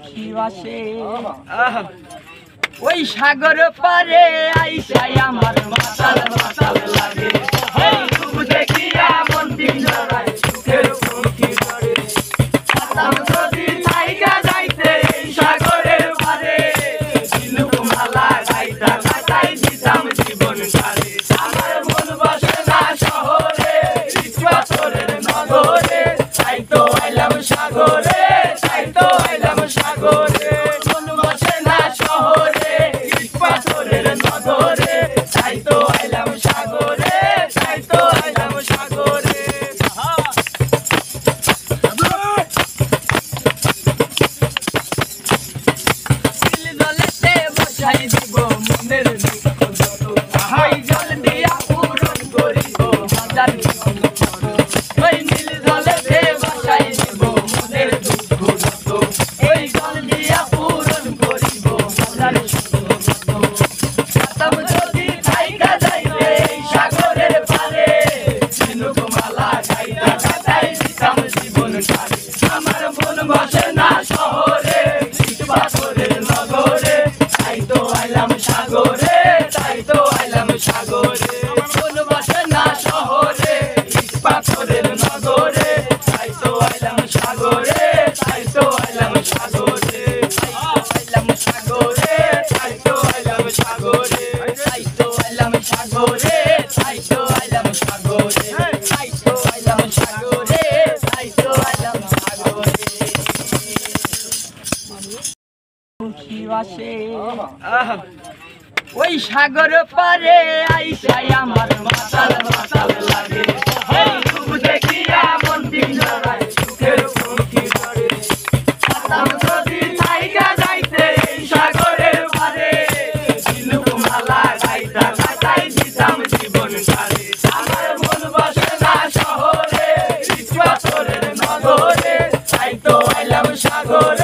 পঙ্খী বাসে ওই সাগর পারে আইসাই আমার মাতাল মাতাল লাগে রূপ দেখিয়া মন পিঞ্জরায় সুখের পঙ্খী করে যদি জায়গা যাইতে এই সাগরের পারে ঝিনুক মালা গাইতা গাইতাই দিতাম জীবন ছাড়ে আমার মন বসে না শহরে পাথরের নগরে তাই তো আইলাম সাগরে তাই তো আইলাম সাগরে মন বসে না শহরে পাথরের নগরে তাই তো আইলাম সাগরে তাই তো আইলাম সাগরে জলেতে বসাই দিব মনের দুঃখ যত ওই জল দিয়া পূরণ করিব হাজার ওই নীল জলেতে বসাই দিব মনের দুঃখ যত ওই জল দিয়া পূরণ করিব হাজার যদি জায়গা যাইতে এই সাগরের পারে ঝিনুক মালা গাইতা গাইতাই দিতাম জীবন ছাড়ে আমার মন বসে না শহরে পাথরের নগরে তাই তো আইলাম সাগরে তাই তো আইলাম সাগরে মন বসে না শহরে পাথরের নগরে তাই তো আইলাম সাগরে তাই তো আইলাম সাগরে আইলাম সাগরে তাই তো আইলাম সাগরে তাই তো আইলাম সাগরে তাই তো আইলাম সাগরে তাই তো আইলাম সাগরে তাই তো আইলাম সাগরে পঙ্খী বাসে ওই সাগর পারে আইসাই আমার মাতাল মাতাল লাগে রূপ দেখিয়া মন পিঞ্জরায় সুখের পঙ্খী করে যদি জায়গা যাইতে এই সাগরের পারে ঝিনুক মালা গাইতা গাইতাই দিতাম জীবন ছাড়ে আমার মন বসে না শহরে পাথরের নগরে তাই তো আইলাম সাগরে